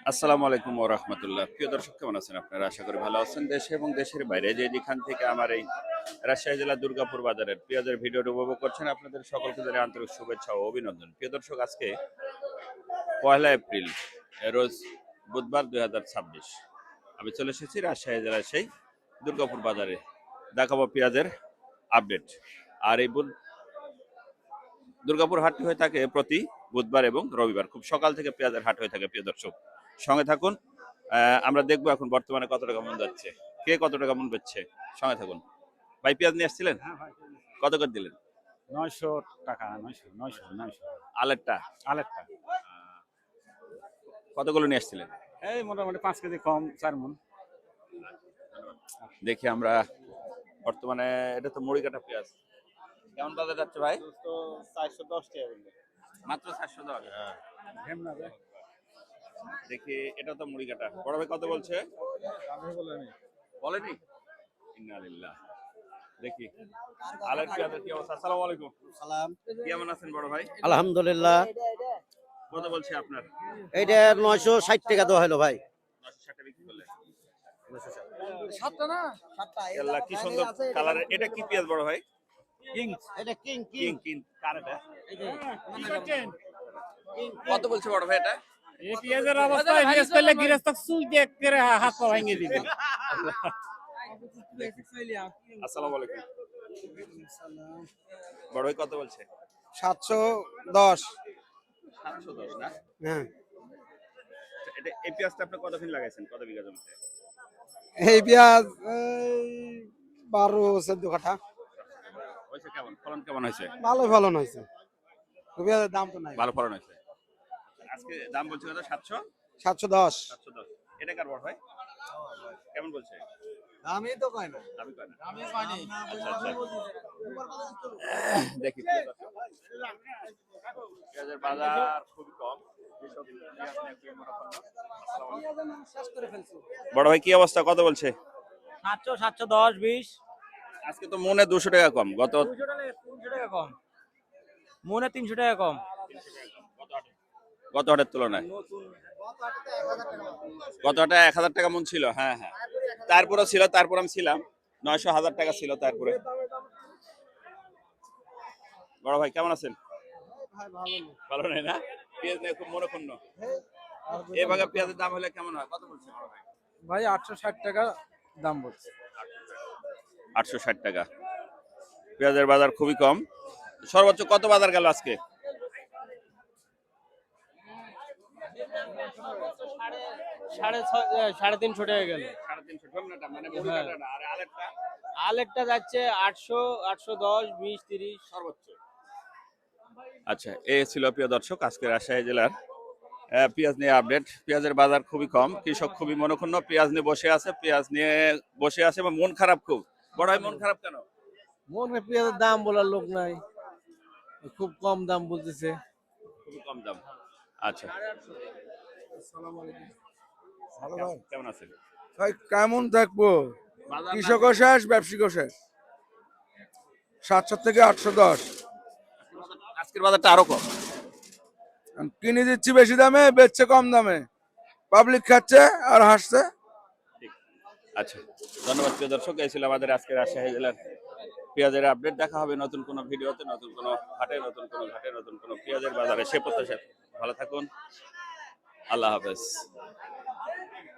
আসসালামু আলাইকুম ওয়া রাহমাতুল্লাহ। প্রিয় দর্শক, কেমন আছেন আপনারা? আশা করি ভালো আছেন। দেশে এবং দেশের বাইরে যেখান থেকে আমার এই রাজশাহী জেলার দুর্গাপুর বাজারের পেঁয়াজের ভিডিওটি উপভোগ করছেন, আপনাদের সকলকে জানাই আন্তরিক শুভেচ্ছা ও অভিনন্দন। প্রিয় দর্শক, আজকে 1 এপ্রিল, রোজ বুধবার 2026। আমি চলে এসেছি রাজশাহী জেলার সেই দুর্গাপুর বাজারে। দেখাবো পেঁয়াজের আপডেট। আর এই দুর্গাপুর হাটটি হয়ে থাকে প্রতি বুধবার এবং রবিবার। খুব সকাল থেকে পেঁয়াজের হাট হয়ে থাকে। প্রিয় দর্শক, সঙ্গে থাকুন। আমরা দেখবো এখন বর্তমানে কত টাকা মন যাচ্ছে, কে কত টাকা মন বেচছে। সঙ্গে থাকুন। ভাই, পেঁয়াজ নিয়ে আসছিলেন? কত করে দিলেন? 900 টাকা। 900 আলেরটা আলেরটা। কতগুলো নিয়ে আসছিলেন? এই মোটামুটি 5 কেজি কম, 4 মণ। দেখি আমরা বর্তমানে, এটা তো মুড়ি কাটা পেঁয়াজ। কেমন বাজার যাচ্ছে ভাই? 410 টাকা বললে। মাত্র 410। দেখি, এটা তো মুড়ি কাটা। বড় ভাই কত বলছে? বলেনি। ইন্নালিল্লাহ। দেখি আলের পেঁয়াজের কি অবস্থা। আসসালামু আলাইকুম। সালাম। কেমন আছেন বড় ভাই? আলহামদুলিল্লাহ। কত বলছে আপনার? এইটা 960 টাকা দেওয়া হলো ভাই। 960 বিক্রি করলে। আল্লাহ, কি সুন্দর কালারের। এটা কি পেঁয়াজ বড় ভাই? এটা কিং কিং কিং কার এটা? কত বলছে বড় ভাই এটা? এই পেঁয়াজের অবস্থা ইনভেস্ট করলে গৃহস্থ চুল দিয়ে করে হাত পা ভেঙে দিবে। আসসালামু আলাইকুম। বড় ভাই কত বলছে? 710। 710 না? হ্যাঁ, এটা এই পেঁয়াজটা আপনি কতদিন লাগাইছেন, কত বিঘা জমিতে? এই পেঁয়াজ 12-14 কাঠা। হয়েছে কেমন, ফলন কেমন হয়েছে? ভালো ফলন হয়েছে। পেঁয়াজের দাম তো নাই। ভালো ফলন হয়েছে। আজকে দাম বলছে কত? 710। 710। এটা কার বড় ভাই? কেমন বলছে? দামই তো কয় না। দামি কয় না। আচ্ছা। দেখি পেঁয়াজের বাজার খুবই কম। বড় ভাই কি অবস্থা, কত বলছে? 700 710 20। আজকে তো মনে 200 টাকা কম। 300 টাকা কম। মনে 300 টাকা কম। গত হাটের তুলনায় গত হাটে 1000 টাকা মন ছিল। হ্যাঁ হ্যাঁ, তারপরে ছিল, তারপর আমি ছিলাম 900 1000 টাকা ছিল তারপরে। বড় ভাই কেমন আছেন? ভালো নেই না? পেঁয়াজ নিয়ে খুব মনোক্ষুণ্ণ। এই ভাগে পেঁয়াজের দাম হলে কেমন হয়? কত বলছে বড় ভাই? ভাই 860 টাকা দাম বলছে। 860 টাকা। পেঁয়াজের বাজার খুবই কম। সর্বোচ্চ কত বাজার গেল আজকে? সাড়ে 300 টাকা গেল। 350 মানে মুড়ি কাটা না। আর আলেরটা? আলেরটা যাচ্ছে 800 810 20 30 সর্বোচ্চ। আচ্ছা, এই ছিল প্রিয় দর্শক আজকে রাজশাহী জেলার পেঁয়াজ নিয়ে আপডেট। পেঁয়াজের বাজার খুবই কম, কৃষক খুবই মনক্ষুণ্ণ। পেঁয়াজ নিয়ে বসে আছে এবং মন খারাপ খুব। বড় ভাই, মন খারাপ কেন? মনে পেঁয়াজের দাম বলার লোক নাই, খুব কম দাম বলতেছে। খুবই কম দাম। আচ্ছা, কেমন আছেন ভাই? কেমন থাকবো? বাজার? কৃষকও শেষ, ব্যবসায়িকও শেষ। 700 থেকে 810 আজকের বাজারটা আরো কম। কিনে দিচ্ছি বেশি দামে, বেচছে কম দামে। পাবলিক খাচ্ছে আর হাসছে। আচ্ছা, ধন্যবাদ প্রিয় দর্শক। এই ছিল আমাদের আজকে রাজশাহী জেলার পেঁয়াজের আপডেট। দেখা হবে নতুন কোনো ভিডিওতে, নতুন কোনো হাটে, নতুন কোনো ঘাটে, নতুন কোনো পেঁয়াজের বাজারে। সে প্রত্যাশা ভালো থাকুন। আল্লাহ হাফেজ।